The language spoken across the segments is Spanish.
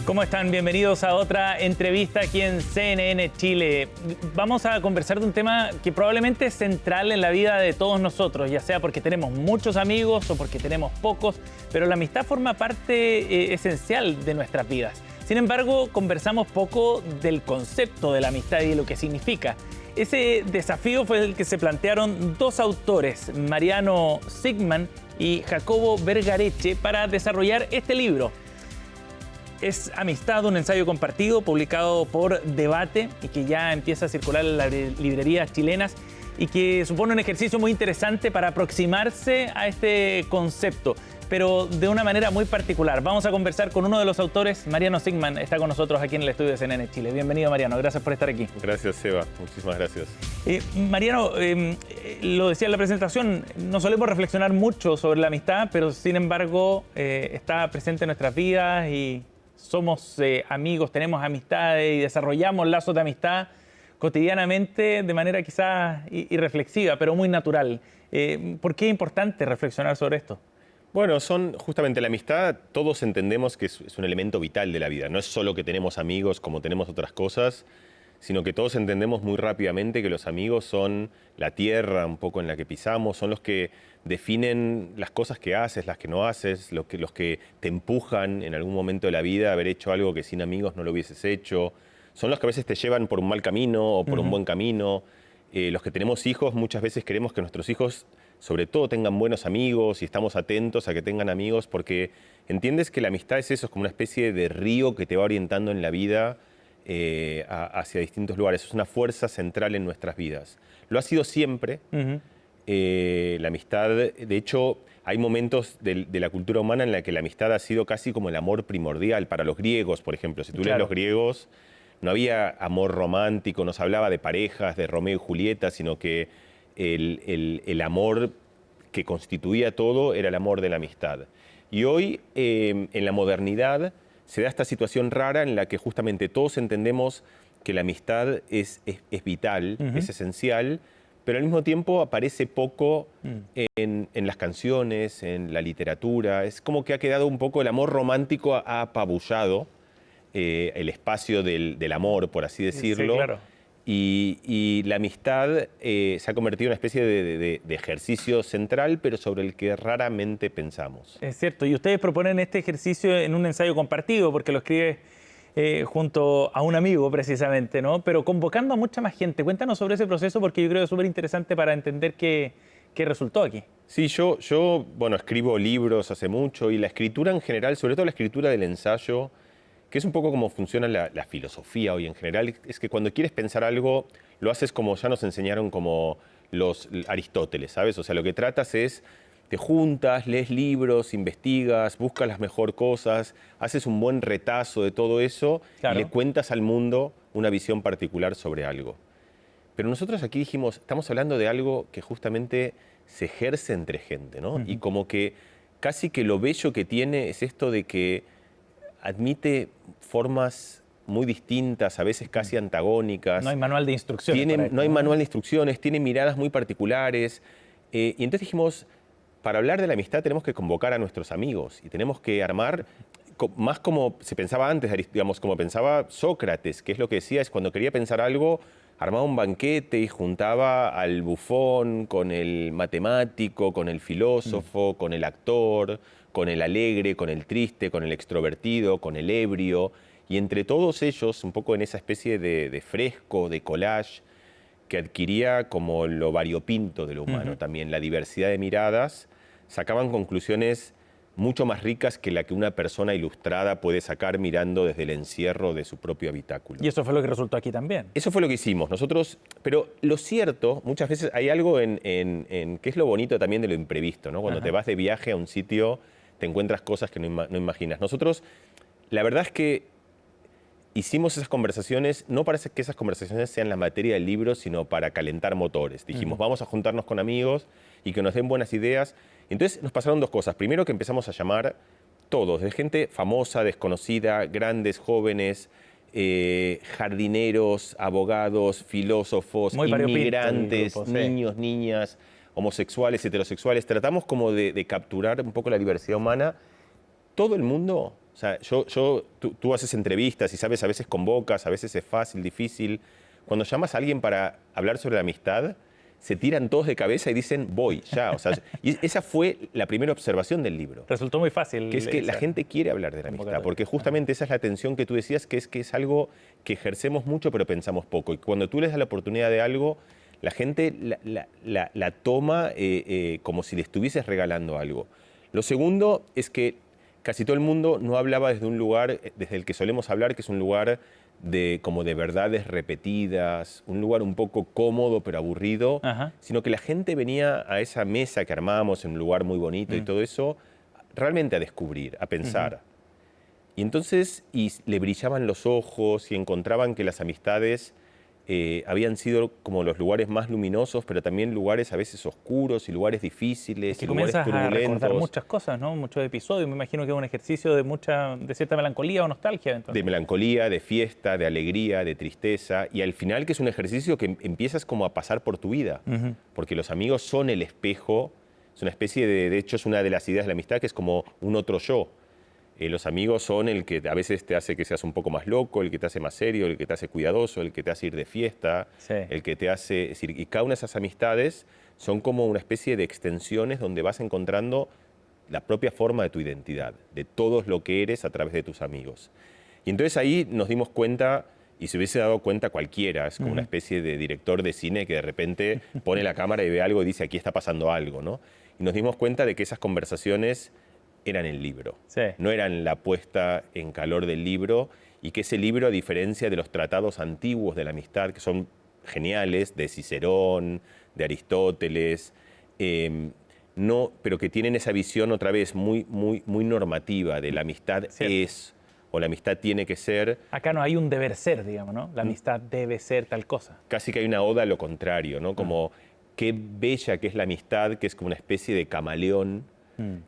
¿Cómo están? Bienvenidos a otra entrevista aquí en CNN Chile. Vamos a conversar de un tema que probablemente es central en la vida de todos nosotros, ya sea porque tenemos muchos amigos o porque tenemos pocos, pero la amistad forma parte esencial de nuestras vidas. Sin embargo, conversamos poco del concepto de la amistad y de lo que significa. Ese desafío fue el que se plantearon dos autores, Mariano Sigman y Jacobo Vergareche, para desarrollar este libro. Es Amistad, un ensayo compartido publicado por Debate y que ya empieza a circular en las librerías chilenas y que supone un ejercicio muy interesante para aproximarse a este concepto, pero de una manera muy particular. Vamos a conversar con uno de los autores, Mariano Sigman, está con nosotros aquí en el estudio de CNN Chile. Bienvenido, Mariano, gracias por estar aquí. Gracias, Seba, muchísimas gracias. Mariano, lo decía en la presentación, no solemos reflexionar mucho sobre la amistad, pero sin embargo está presente en nuestras vidas y somos amigos, tenemos amistades y desarrollamos lazos de amistad cotidianamente de manera quizás irreflexiva, pero muy natural. ¿Por qué es importante reflexionar sobre esto? Bueno, son justamente la amistad, todos entendemos que es un elemento vital de la vida. No es solo que tenemos amigos como tenemos otras cosas, sino que todos entendemos muy rápidamente que los amigos son la tierra un poco en la que pisamos, son los que definen las cosas que haces, las que no haces, los que te empujan en algún momento de la vida a haber hecho algo que sin amigos no lo hubieses hecho. Son los que a veces te llevan por un mal camino o por un buen camino. Los que tenemos hijos, muchas veces queremos que nuestros hijos sobre todo tengan buenos amigos y estamos atentos a que tengan amigos porque entiendes que la amistad es eso, es como una especie de río que te va orientando en la vida hacia distintos lugares. Es una fuerza central en nuestras vidas. Lo ha sido siempre. La amistad, de hecho, hay momentos de la cultura humana en la que la amistad ha sido casi como el amor primordial. Para los griegos, por ejemplo, si tú lees los griegos, no había amor romántico, no se hablaba de parejas, de Romeo y Julieta, sino que el amor que constituía todo era el amor de la amistad. Y hoy, en la modernidad, se da esta situación rara en la que justamente todos entendemos que la amistad es vital, es esencial, pero al mismo tiempo aparece poco en las canciones, en la literatura. Es como que ha quedado un poco, el amor romántico ha apabullado el espacio del amor, por así decirlo. Sí, claro. Y la amistad se ha convertido en una especie de ejercicio central, pero sobre el que raramente pensamos. Es cierto, y ustedes proponen este ejercicio en un ensayo compartido, porque lo escribe junto a un amigo precisamente, ¿no? Pero convocando a mucha más gente. Cuéntanos sobre ese proceso porque yo creo que es súper interesante para entender qué resultó aquí. Sí, yo escribo libros hace mucho y la escritura en general, sobre todo la escritura del ensayo, que es un poco como funciona la filosofía hoy en general, es que cuando quieres pensar algo, lo haces como ya nos enseñaron como los Aristóteles, ¿sabes? O sea, lo que tratas es, te juntas, lees libros, investigas, buscas las mejores cosas, haces un buen retazo de todo eso y le cuentas al mundo una visión particular sobre algo. Pero nosotros aquí dijimos, estamos hablando de algo que justamente se ejerce entre gente, ¿no? Y como que casi que lo bello que tiene es esto de que admite formas muy distintas, a veces casi antagónicas. No hay manual de instrucciones. No hay manual de instrucciones, tiene miradas muy particulares. Y entonces dijimos, para hablar de la amistad tenemos que convocar a nuestros amigos y tenemos que armar, más como se pensaba antes, digamos, como pensaba Sócrates, que es lo que decía, es cuando quería pensar algo, armaba un banquete y juntaba al bufón con el matemático, con el filósofo, con el actor, con el alegre, con el triste, con el extrovertido, con el ebrio. Y entre todos ellos, un poco en esa especie de fresco, de collage, que adquiría como lo variopinto de lo humano, también la diversidad de miradas, sacaban conclusiones mucho más ricas que la que una persona ilustrada puede sacar mirando desde el encierro de su propio habitáculo. Y eso fue lo que resultó aquí también. Eso fue lo que hicimos nosotros, pero lo cierto, muchas veces hay algo en que es lo bonito también de lo imprevisto, ¿no? Cuando te vas de viaje a un sitio, te encuentras cosas que no imaginas. Nosotros, la verdad es que hicimos esas conversaciones, no para que esas conversaciones sean la materia del libro, sino para calentar motores. Dijimos, vamos a juntarnos con amigos y que nos den buenas ideas. Entonces nos pasaron dos cosas. Primero que empezamos a llamar todos, de gente famosa, desconocida, grandes, jóvenes, jardineros, abogados, filósofos, inmigrantes, niños, niñas, homosexuales, heterosexuales. Tratamos como de capturar un poco la diversidad humana. Todo el mundo O sea, tú haces entrevistas y sabes, a veces convocas, a veces es fácil, difícil. Cuando llamas a alguien para hablar sobre la amistad, se tiran todos de cabeza y dicen, voy, ya. O sea, y esa fue la primera observación del libro. Resultó muy fácil. Que es que la gente quiere hablar de la amistad, porque justamente esa es la tensión que tú decías, que es algo que ejercemos mucho pero pensamos poco. Y cuando tú les das la oportunidad de algo, la gente la toma como si le estuvieses regalando algo. Lo segundo es que casi todo el mundo no hablaba desde un lugar desde el que solemos hablar, que es un lugar como de verdades repetidas, un lugar un poco cómodo pero aburrido, sino que la gente venía a esa mesa que armábamos en un lugar muy bonito y todo eso, realmente a descubrir, a pensar. Y entonces le brillaban los ojos y encontraban que las amistades habían sido como los lugares más luminosos, pero también lugares a veces oscuros y lugares difíciles, que y lugares comienzas turbulentos. a recordar muchas cosas, ¿no? Muchos episodios. Me imagino que es un ejercicio de cierta melancolía o nostalgia. Entonces. De melancolía, de fiesta, de alegría, de tristeza. Y al final que es un ejercicio que empiezas como a pasar por tu vida. Porque los amigos son el espejo, es una especie de hecho es una de las ideas de la amistad que es como un otro yo. Los amigos son el que a veces te hace que seas un poco más loco, el que te hace más serio, el que te hace cuidadoso, el que te hace ir de fiesta, el que te hace... Es decir, y cada una de esas amistades son como una especie de extensiones donde vas encontrando la propia forma de tu identidad, de todo lo que eres a través de tus amigos. Y entonces ahí nos dimos cuenta, y se hubiese dado cuenta cualquiera, es como una especie de director de cine que de repente pone la cámara y ve algo y dice, aquí está pasando algo, ¿no? Y nos dimos cuenta de que esas conversaciones eran el libro, no eran la puesta en calor del libro, y que ese libro, a diferencia de los tratados antiguos de la amistad, que son geniales, de Cicerón, de Aristóteles, pero que tienen esa visión otra vez muy normativa de la amistad es, o la amistad tiene que ser. Acá no hay un deber ser, digamos, ¿no? La amistad debe ser tal cosa. Casi que hay una oda a lo contrario, ¿no? Como qué bella que es la amistad, que es como una especie de camaleón,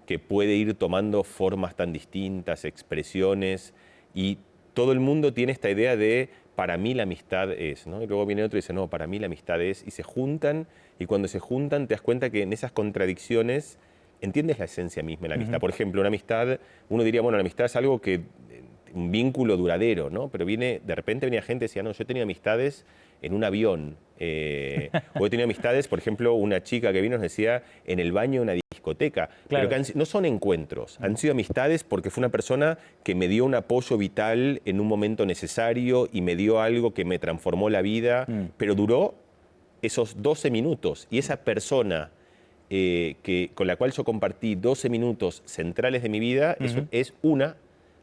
que puede ir tomando formas tan distintas, expresiones, y todo el mundo tiene esta idea de para mí la amistad es, ¿no? Y luego viene otro y dice, no, para mí la amistad es, y se juntan, y cuando se juntan te das cuenta que en esas contradicciones entiendes la esencia misma de la amistad. Por ejemplo, una amistad, uno diría, bueno, la amistad es algo que, un vínculo duradero, ¿no? Pero de repente venía gente y decía, no, yo he tenido amistades en un avión, o he tenido amistades, por ejemplo, una chica que vino nos decía, en el baño de una discoteca, pero que no son encuentros, han sido amistades porque fue una persona que me dio un apoyo vital en un momento necesario y me dio algo que me transformó la vida, pero duró esos 12 minutos, y esa persona con la cual yo compartí 12 minutos centrales de mi vida, eso es una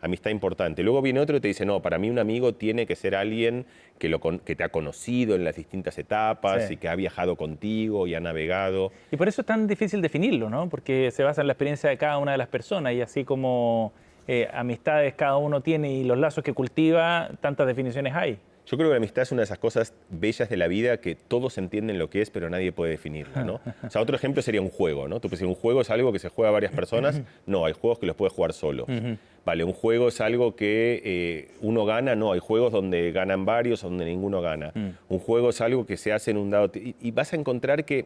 amistad importante. Luego viene otro y te dice, no, para mí un amigo tiene que ser alguien que te ha conocido en las distintas etapas y que ha viajado contigo y ha navegado. Y por eso es tan difícil definirlo, ¿no? Porque se basa en la experiencia de cada una de las personas, y así como amistades cada uno tiene y los lazos que cultiva, tantas definiciones hay. Yo creo que la amistad es una de esas cosas bellas de la vida que todos entienden lo que es, pero nadie puede definirla, ¿no? O sea, otro ejemplo sería un juego, ¿no? Tú puedes decir, un juego es algo que se juega a varias personas. No, hay juegos que los puedes jugar solos. Vale, un juego es algo que uno gana. No, hay juegos donde ganan varios, donde ninguno gana. Un juego es algo que se hace en un dado... Y vas a encontrar que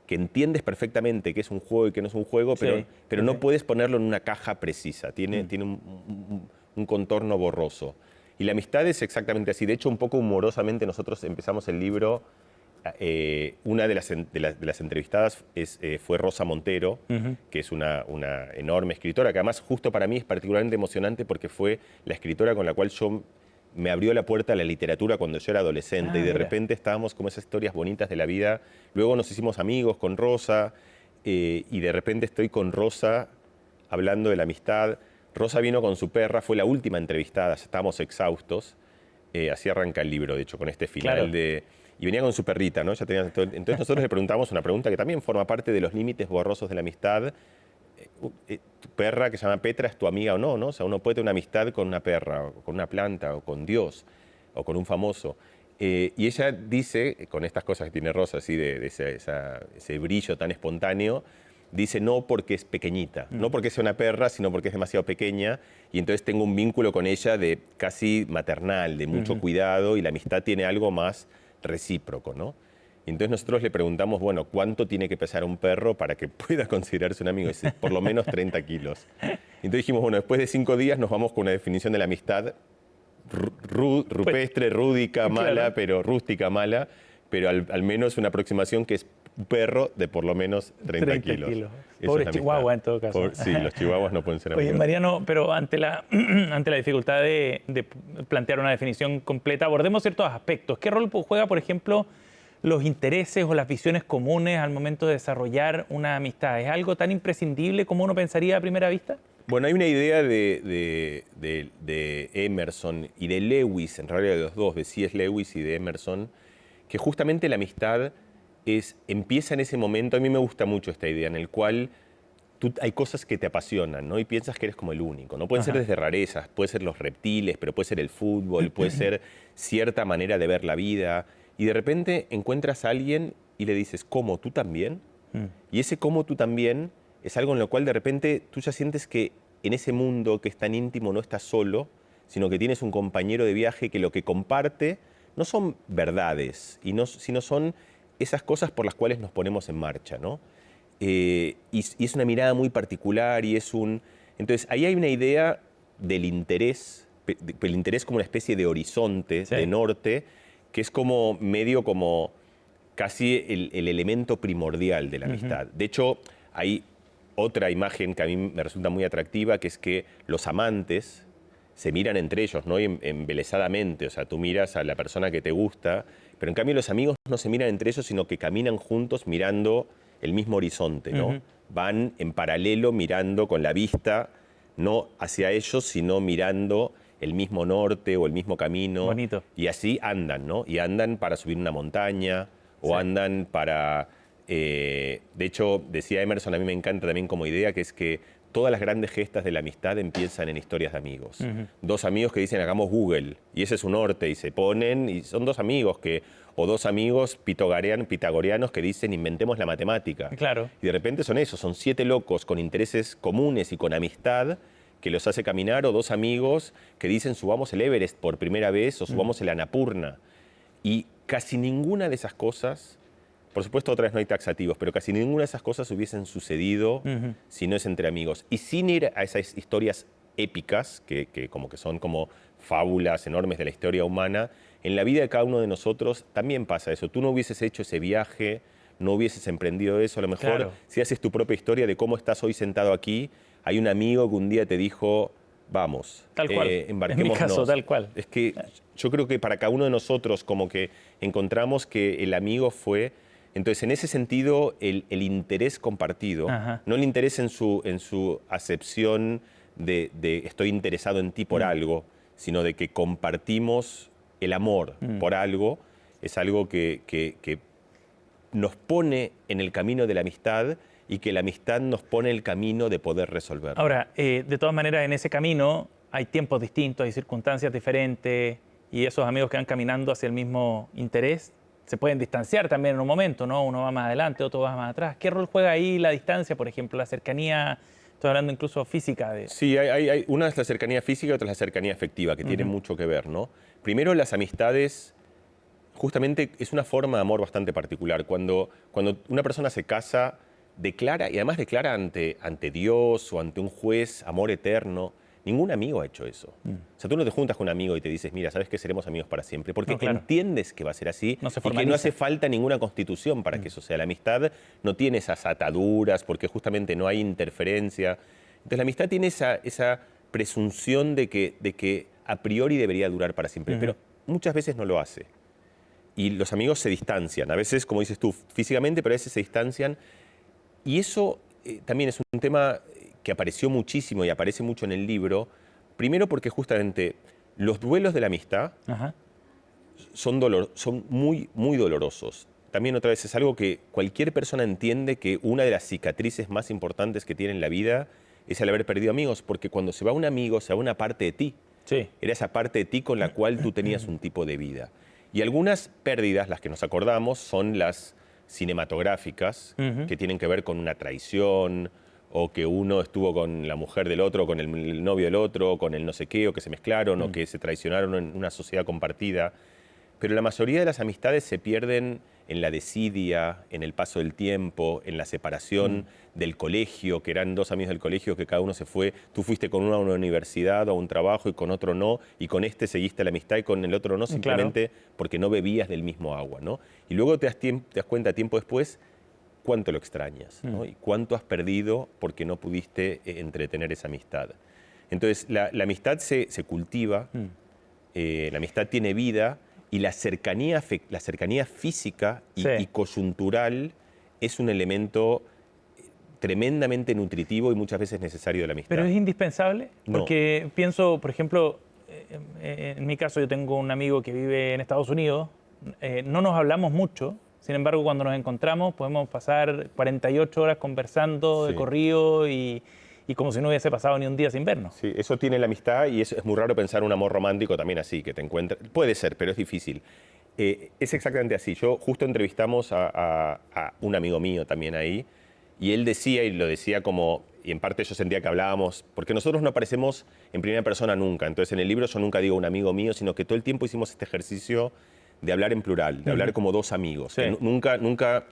entiendes perfectamente qué es un juego y qué no es un juego, pero no puedes ponerlo en una caja precisa. Tiene un contorno borroso. Y la amistad es exactamente así. De hecho, un poco humorosamente nosotros empezamos el libro. Una de las entrevistadas fue Rosa Montero, que es una enorme escritora, que además justo para mí es particularmente emocionante porque fue la escritora con la cual me abrió la puerta a la literatura cuando yo era adolescente, y de repente estábamos como esas historias bonitas de la vida. Luego nos hicimos amigos con Rosa, y de repente estoy con Rosa hablando de la amistad. Rosa vino con su perra, fue la última entrevistada, estábamos exhaustos. Así arranca el libro, de hecho, con este final y venía con su perrita, ¿no? Entonces nosotros le preguntamos una pregunta que también forma parte de los límites borrosos de la amistad. ¿Tu perra, que se llama Petra, es tu amiga o no, no? O sea, uno puede tener una amistad con una perra, o con una planta, o con Dios, o con un famoso. Y ella dice, con estas cosas que tiene Rosa, así de ese brillo tan espontáneo, dice no porque es pequeñita, no porque sea una perra, sino porque es demasiado pequeña, y entonces tengo un vínculo con ella de casi maternal, de mucho cuidado, y la amistad tiene algo más recíproco, ¿no? Y entonces nosotros le preguntamos, bueno, ¿cuánto tiene que pesar un perro para que pueda considerarse un amigo? Y dice, por lo menos 30 kilos. Entonces dijimos, bueno, después de 5 días nos vamos con una definición de la amistad rupestre, rúdica, mala, claro. pero rústica, mala, pero al menos una aproximación que es un perro de por lo menos 30 kilos. Esa Pobre es la chihuahua amistad. en todo caso. Sí, los chihuahuas no pueden ser amigos. Oye, Mariano, pero ante la dificultad de plantear una definición completa, abordemos ciertos aspectos. ¿Qué rol juega, por ejemplo, los intereses o las visiones comunes al momento de desarrollar una amistad? ¿Es algo tan imprescindible como uno pensaría a primera vista? Bueno, hay una idea de Emerson y de Lewis, en realidad de los dos, de C.S. Lewis y de Emerson, que justamente la amistad empieza en ese momento. A mí me gusta mucho esta idea en el cual hay cosas que te apasionan, ¿no? Y piensas que eres como el único, ¿no? Pueden ser desde rarezas, puede ser los reptiles, pero puede ser el fútbol, puede ser cierta manera de ver la vida. Y de repente encuentras a alguien y le dices, ¿cómo? ¿Tú también? Y ese ¿cómo tú también? Es algo en lo cual de repente tú ya sientes que en ese mundo que es tan íntimo no estás solo, sino que tienes un compañero de viaje que lo que comparte no son verdades, sino son esas cosas por las cuales nos ponemos en marcha, ¿no? Y es una mirada muy particular y Entonces, ahí hay una idea del interés, el interés como una especie de horizonte, de norte, que es como casi el elemento primordial de la amistad. De hecho, hay otra imagen que a mí me resulta muy atractiva, que es que los amantes se miran entre ellos, ¿no? Embelezadamente. O sea, tú miras a la persona que te gusta, pero en cambio los amigos no se miran entre ellos, sino que caminan juntos mirando el mismo horizonte, ¿no? Van en paralelo mirando con la vista, no hacia ellos, sino mirando el mismo norte o el mismo camino. Bonito. Y así andan, ¿no? Y andan para subir una montaña o andan para... de hecho, decía Emerson, a mí me encanta también como idea, que es que todas las grandes gestas de la amistad empiezan en historias de amigos. Dos amigos que dicen, hagamos Google, y ese es su norte, y se ponen, y son dos amigos o dos amigos pitagorianos que dicen, inventemos la matemática. Claro. Y de repente son esos, son 7 locos con intereses comunes y con amistad que los hace caminar, o dos amigos que dicen, subamos el Everest por primera vez, o subamos el Annapurna. Y casi ninguna de esas cosas... Por supuesto, otras no hay taxativos, pero casi ninguna de esas cosas hubiesen sucedido si no es entre amigos. Y sin ir a esas historias épicas, que son como fábulas enormes de la historia humana, en la vida de cada uno de nosotros también pasa eso. Tú no hubieses hecho ese viaje, no hubieses emprendido eso. A lo mejor, si haces tu propia historia de cómo estás hoy sentado aquí, hay un amigo que un día te dijo, vamos, tal cual. Embarquémonos. En mi caso, tal cual. Es que yo creo que para cada uno de nosotros como que encontramos que el amigo fue... Entonces, en ese sentido, el interés compartido, no el interés en su acepción de estoy interesado en ti por algo, sino de que compartimos el amor por algo, es algo que nos pone en el camino de la amistad y que la amistad nos pone en el camino de poder resolver. Ahora, de todas maneras, en ese camino hay tiempos distintos, hay circunstancias diferentes, y esos amigos que van caminando hacia el mismo interés se pueden distanciar también en un momento, ¿no? Uno va más adelante, otro va más atrás. ¿Qué rol juega ahí la distancia, por ejemplo, la cercanía? Estoy hablando incluso física. Sí, una es la cercanía física y otra es la cercanía afectiva, que tienen mucho que ver, ¿no? Primero, las amistades, justamente, es una forma de amor bastante particular. Cuando una persona se casa, declara, y además declara ante Dios o ante un juez, amor eterno. Ningún amigo ha hecho eso. O sea, tú no te juntas con un amigo y te dices, mira, sabes que seremos amigos para siempre, porque entiendes que va a ser así y que no hace falta ninguna constitución para que eso sea. La amistad no tiene esas ataduras porque justamente no hay interferencia. Entonces la amistad tiene esa presunción de que a priori debería durar para siempre, pero muchas veces no lo hace. Y los amigos se distancian, a veces, como dices tú, físicamente, pero a veces se distancian. Y eso también es un tema que apareció muchísimo y aparece mucho en el libro, primero porque justamente los duelos de la amistad son muy, muy dolorosos. También otra vez es algo que cualquier persona entiende que una de las cicatrices más importantes que tiene en la vida es el haber perdido amigos, porque cuando se va un amigo, se va una parte de ti. Sí. Era esa parte de ti con la cual tú tenías un tipo de vida. Y algunas pérdidas, las que nos acordamos, son las cinematográficas, que tienen que ver con una traición, o que uno estuvo con la mujer del otro, con el novio del otro, con el no sé qué, o que se mezclaron, o que se traicionaron en una sociedad compartida. pero la mayoría de las amistades se pierden en la desidia, en el paso del tiempo, en la separación del colegio, que eran dos amigos del colegio que cada uno se fue. Tú fuiste con uno a una universidad o a un trabajo y con otro no, y con este seguiste la amistad y con el otro no, simplemente porque no bebías del mismo agua, ¿no? Y luego te das cuenta tiempo después cuánto lo extrañas, ¿no? Y cuánto has perdido porque no pudiste entretener esa amistad. Entonces, la amistad se cultiva, la amistad tiene vida, y la cercanía física y coyuntural es un elemento tremendamente nutritivo y muchas veces necesario de la amistad. ¿Pero es indispensable? No. Porque pienso, por ejemplo, en mi caso yo tengo un amigo que vive en Estados Unidos, no nos hablamos mucho, sin embargo cuando nos encontramos podemos pasar 48 horas conversando de corrido y como si no hubiese pasado ni un día sin vernos. Sí, eso tiene la amistad y es muy raro pensar un amor romántico también así, que te encuentres. Puede ser, pero es difícil. Es exactamente así. Yo justo entrevistamos a un amigo mío también ahí y él decía, y lo decía como, y en parte yo sentía que hablábamos, porque nosotros no aparecemos en primera persona nunca. Entonces en el libro yo nunca digo un amigo mío, sino que todo el tiempo hicimos este ejercicio de hablar en plural, de hablar como dos amigos. Sí. Que nunca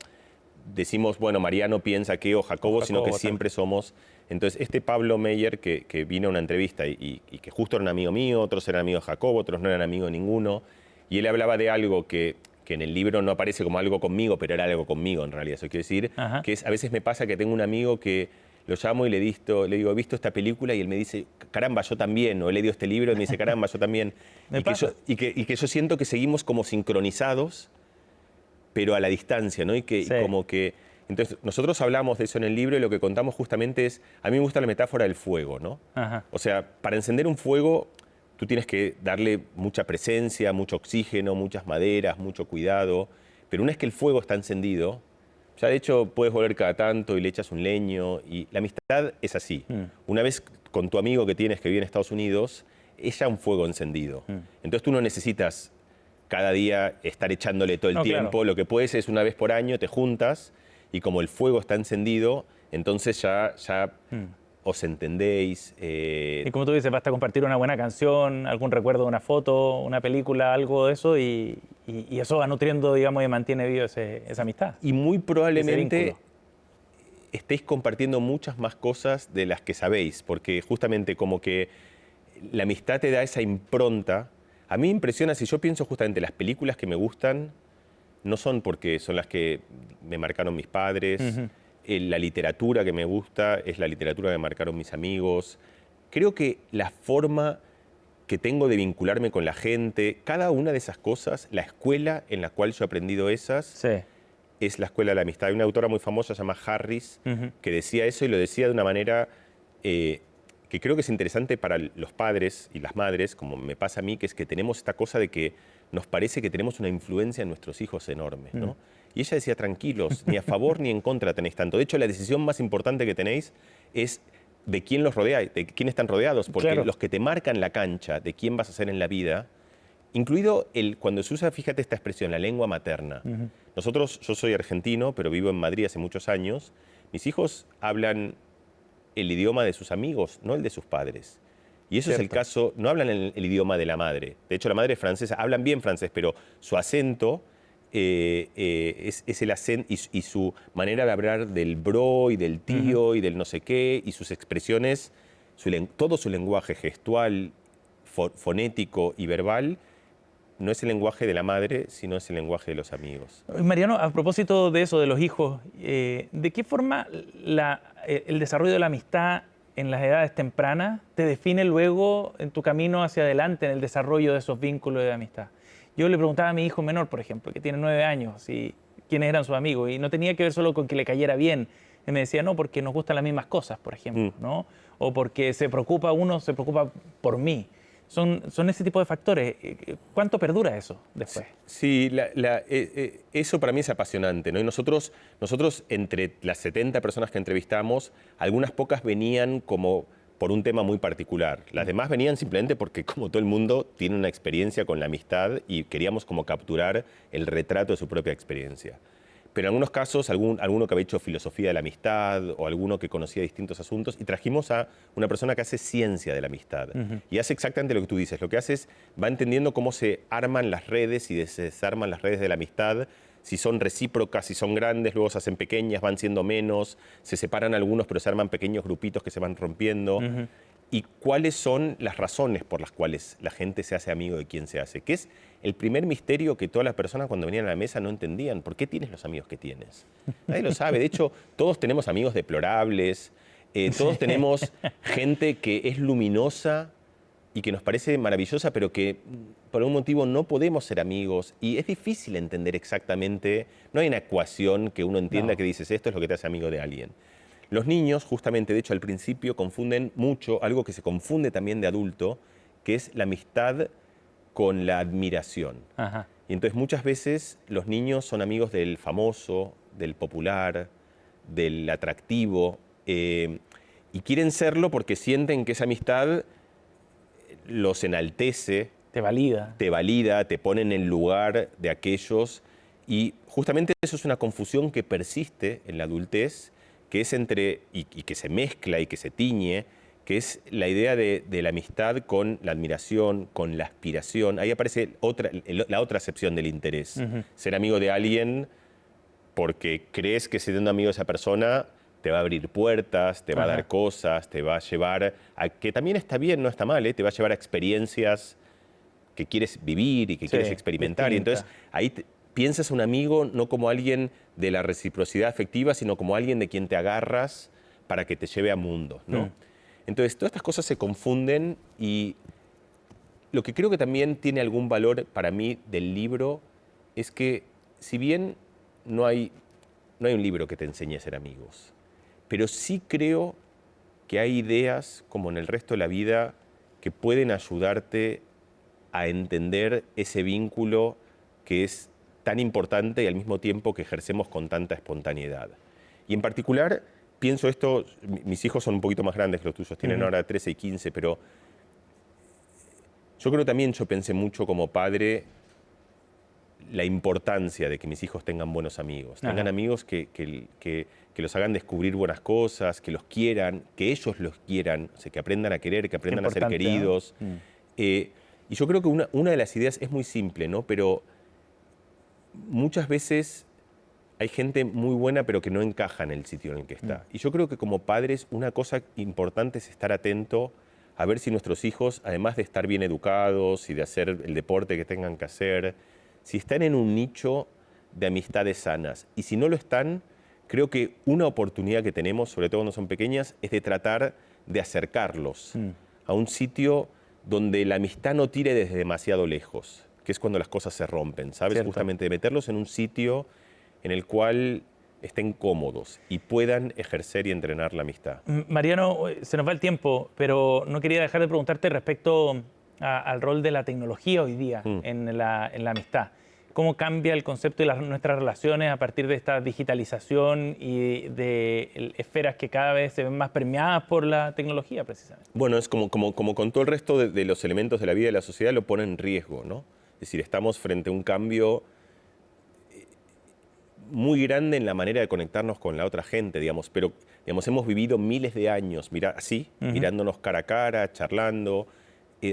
decimos, bueno, Mariano piensa que o Jacobo, sino que siempre somos. Entonces, este Pablo Meyer, que vino a una entrevista y que justo era un amigo mío, otros eran amigos de Jacobo, otros no eran amigos de ninguno, y él hablaba de algo que en el libro no aparece como algo conmigo, pero era algo conmigo en realidad. Eso quiere decir que a veces me pasa que tengo un amigo que lo llamo y le digo, he visto esta película y él me dice, caramba, yo también, o he leído este libro y me dice, caramba, yo también. y que yo siento que seguimos como sincronizados, pero a la distancia, ¿no? Como que... Entonces, nosotros hablamos de eso en el libro y lo que contamos justamente es... A mí me gusta la metáfora del fuego, ¿no? O sea, para encender un fuego, tú tienes que darle mucha presencia, mucho oxígeno, muchas maderas, mucho cuidado. Pero una vez que el fuego está encendido, ya de hecho puedes volver cada tanto y le echas un leño. Y la amistad es así. Una vez con tu amigo que tienes que vive en Estados Unidos, es ya un fuego encendido. Entonces tú no necesitas cada día estar echándole todo el tiempo. Claro. Lo que puedes es una vez por año te juntas y como el fuego está encendido, entonces ya os entendéis. Y como tú dices, basta compartir una buena canción, algún recuerdo de una foto, una película, algo de eso, y eso va nutriendo, digamos, y mantiene viva esa amistad. Y muy probablemente estéis compartiendo muchas más cosas de las que sabéis, porque justamente como que la amistad te da esa impronta. A mí me impresiona, si yo pienso justamente las películas que me gustan, no son porque son las que me marcaron mis padres, la literatura que me gusta es la literatura que me marcaron mis amigos. Creo que la forma que tengo de vincularme con la gente, cada una de esas cosas, la escuela en la cual yo he aprendido esas, es la escuela de la amistad. Hay una autora muy famosa, se llama Harris, que decía eso y lo decía de una manera que creo que es interesante para los padres y las madres, como me pasa a mí, que es que tenemos esta cosa de que nos parece que tenemos una influencia en nuestros hijos enorme, ¿no? Y ella decía, tranquilos, ni a favor ni en contra tenéis tanto. De hecho, la decisión más importante que tenéis es de quién los rodeáis, de quién están rodeados, porque los que te marcan la cancha de quién vas a ser en la vida, incluido cuando se usa, fíjate esta expresión, la lengua materna. Nosotros, yo soy argentino, pero vivo en Madrid hace muchos años. Mis hijos hablan el idioma de sus amigos, no el de sus padres. Y eso es el caso, no hablan el idioma de la madre. De hecho, la madre es francesa, hablan bien francés, pero su acento es el acento y su manera de hablar del bro y del tío y del no sé qué, y sus expresiones, todo su lenguaje gestual, fonético y verbal, no es el lenguaje de la madre, sino es el lenguaje de los amigos. Mariano, a propósito de eso, de los hijos, ¿de qué forma el desarrollo de la amistad en las edades tempranas te define luego en tu camino hacia adelante, en el desarrollo de esos vínculos de amistad? Yo le preguntaba a mi hijo menor, por ejemplo, que tiene 9 años, quiénes eran sus amigos, y no tenía que ver solo con que le cayera bien. Él me decía, no, porque nos gustan las mismas cosas, por ejemplo, ¿no? O porque uno se preocupa por mí. Son ese tipo de factores. ¿Cuánto perdura eso después? Sí, eso para mí es apasionante, ¿no? Y nosotros, entre las 70 personas que entrevistamos, algunas pocas venían como por un tema muy particular. Las demás venían simplemente porque, como todo el mundo, tiene una experiencia con la amistad y queríamos como capturar el retrato de su propia experiencia. pero en algunos casos alguno que había hecho filosofía de la amistad o alguno que conocía distintos asuntos, y trajimos a una persona que hace ciencia de la amistad. Y hace exactamente lo que tú dices. Lo que hace es, va entendiendo cómo se arman las redes y se desarman las redes de la amistad, si son recíprocas, si son grandes, luego se hacen pequeñas, van siendo menos, se separan algunos, pero se arman pequeños grupitos que se van rompiendo. Y cuáles son las razones por las cuales la gente se hace amigo de quien se hace, que es el primer misterio que todas las personas cuando venían a la mesa no entendían. ¿Por qué tienes los amigos que tienes? Nadie lo sabe. De hecho, todos tenemos amigos deplorables, todos tenemos gente que es luminosa y que nos parece maravillosa, pero que por algún motivo no podemos ser amigos. Y es difícil entender exactamente, no hay una ecuación que uno entienda que dices, esto es lo que te hace amigo de alguien. Los niños, justamente, de hecho, al principio confunden mucho, algo que se confunde también de adulto, que es la amistad con la admiración. Y entonces muchas veces los niños son amigos del famoso, del popular, del atractivo, y quieren serlo porque sienten que esa amistad los enaltece. Te valida. Te valida, te pone en el lugar de aquellos. Y justamente eso es una confusión que persiste en la adultez, que es y que se mezcla y que se tiñe, que es la idea de la amistad con la admiración, con la aspiración. Ahí aparece la otra acepción del interés. Ser amigo de alguien porque crees que siendo amigo de esa persona te va a abrir puertas, te va a dar cosas, te va a llevar a... que también está bien, no está mal, te va a llevar a experiencias que quieres vivir y que quieres experimentar. Distinta. Y entonces ahí piensas a un amigo no como alguien de la reciprocidad afectiva, sino como alguien de quien te agarras para que te lleve a mundos, ¿no? Entonces, todas estas cosas se confunden, y lo que creo que también tiene algún valor para mí del libro es que, si bien no hay un libro que te enseñe a ser amigos, pero sí creo que hay ideas, como en el resto de la vida, que pueden ayudarte a entender ese vínculo que es tan importante y al mismo tiempo que ejercemos con tanta espontaneidad. Y en particular, pienso esto, mis hijos son un poquito más grandes que los tuyos, tienen ahora 13 y 15, pero yo creo también, yo pensé mucho como padre la importancia de que mis hijos tengan buenos amigos, tengan amigos que los hagan descubrir buenas cosas, que los quieran, que ellos los quieran, o sea, que aprendan a querer, que aprendan a ser queridos. ¿No? Y yo creo que una de las ideas es muy simple, ¿no? Pero muchas veces hay gente muy buena pero que no encaja en el sitio en el que está. Y yo creo que como padres una cosa importante es estar atento a ver si nuestros hijos, además de estar bien educados y de hacer el deporte que tengan que hacer, si están en un nicho de amistades sanas. Y si no lo están, creo que una oportunidad que tenemos, sobre todo cuando son pequeñas, es de tratar de acercarlos a un sitio donde la amistad no tire desde demasiado lejos, que es cuando las cosas se rompen, ¿sabes? Cierto. Justamente de meterlos en un sitio en el cual estén cómodos y puedan ejercer y entrenar la amistad. Mariano, se nos va el tiempo, pero no quería dejar de preguntarte respecto al rol de la tecnología hoy día en la amistad. ¿Cómo cambia el concepto de nuestras relaciones a partir de esta digitalización y de esferas que cada vez se ven más permeadas por la tecnología, precisamente? Bueno, es como con todo el resto de los elementos de la vida y de la sociedad, lo pone en riesgo, ¿no? Es decir, estamos frente a un cambio muy grande en la manera de conectarnos con la otra gente, digamos, pero digamos, hemos vivido miles de años mirándonos cara a cara, charlando,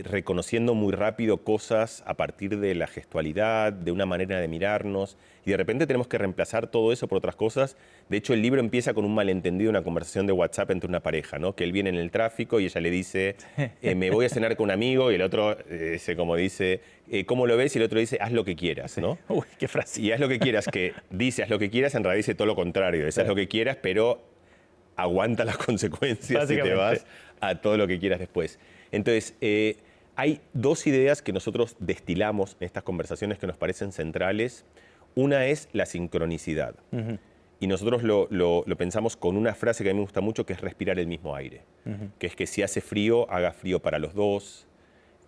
reconociendo muy rápido cosas a partir de la gestualidad, de una manera de mirarnos, y de repente tenemos que reemplazar todo eso por otras cosas. De hecho, el libro empieza con un malentendido, una conversación de WhatsApp entre una pareja, ¿no? Que él viene en el tráfico y ella le dice, me voy a cenar con un amigo, y el otro dice, ¿cómo lo ves? Y el otro dice, haz lo que quieras, ¿no? Uy, qué frase. Y haz lo que quieras, que dice, haz lo que quieras, en realidad dice todo lo contrario, haz lo que quieras, pero aguanta las consecuencias si te vas a todo lo que quieras después. Entonces, hay dos ideas que nosotros destilamos en estas conversaciones que nos parecen centrales. Una es la sincronicidad. Y nosotros lo pensamos con una frase que a mí me gusta mucho, que es respirar el mismo aire. Que es que si hace frío, haga frío para los dos.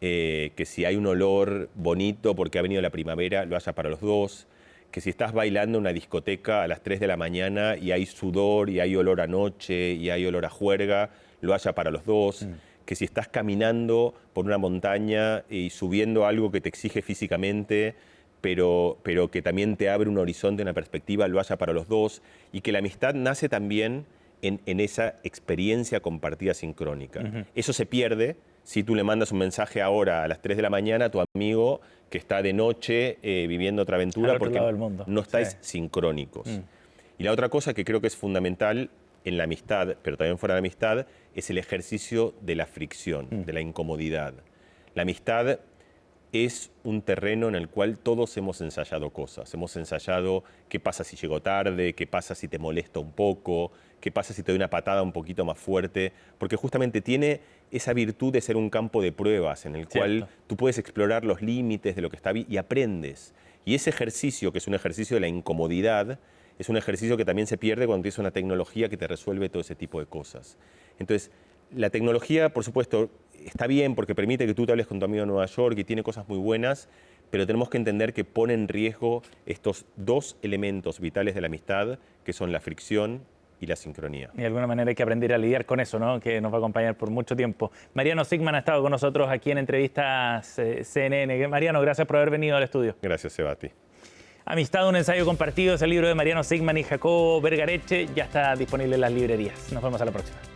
Que si hay un olor bonito porque ha venido la primavera, lo haya para los dos. Que si estás bailando en una discoteca a las 3 de la mañana y hay sudor y hay olor a noche y hay olor a juerga, lo haya para los dos. Que si estás caminando por una montaña y subiendo algo que te exige físicamente, pero que también te abre un horizonte, una perspectiva, lo haya para los dos, y que la amistad nace también en esa experiencia compartida sincrónica. Eso se pierde si tú le mandas un mensaje ahora a las 3 de la mañana a tu amigo que está de noche viviendo otra aventura porque no estáis sincrónicos. Y la otra cosa que creo que es fundamental en la amistad, pero también fuera de la amistad, es el ejercicio de la fricción, de la incomodidad. La amistad es un terreno en el cual todos hemos ensayado cosas. Hemos ensayado qué pasa si llego tarde, qué pasa si te molesto un poco, qué pasa si te doy una patada un poquito más fuerte, porque justamente tiene esa virtud de ser un campo de pruebas en el cual tú puedes explorar los límites de lo que está bien y aprendes. Y ese ejercicio, que es un ejercicio de la incomodidad, es un ejercicio que también se pierde cuando tienes una tecnología que te resuelve todo ese tipo de cosas. Entonces, la tecnología, por supuesto, está bien porque permite que tú te hables con tu amigo en Nueva York y tiene cosas muy buenas, pero tenemos que entender que pone en riesgo estos dos elementos vitales de la amistad, que son la fricción y la sincronía. Y de alguna manera hay que aprender a lidiar con eso, ¿no? Que nos va a acompañar por mucho tiempo. Mariano Sigman ha estado con nosotros aquí en Entrevistas CNN. Mariano, gracias por haber venido al estudio. Gracias, Sebati. Amistad, un ensayo compartido, es el libro de Mariano Sigman y Jacobo Vergareche. Ya está disponible en las librerías. Nos vemos a la próxima.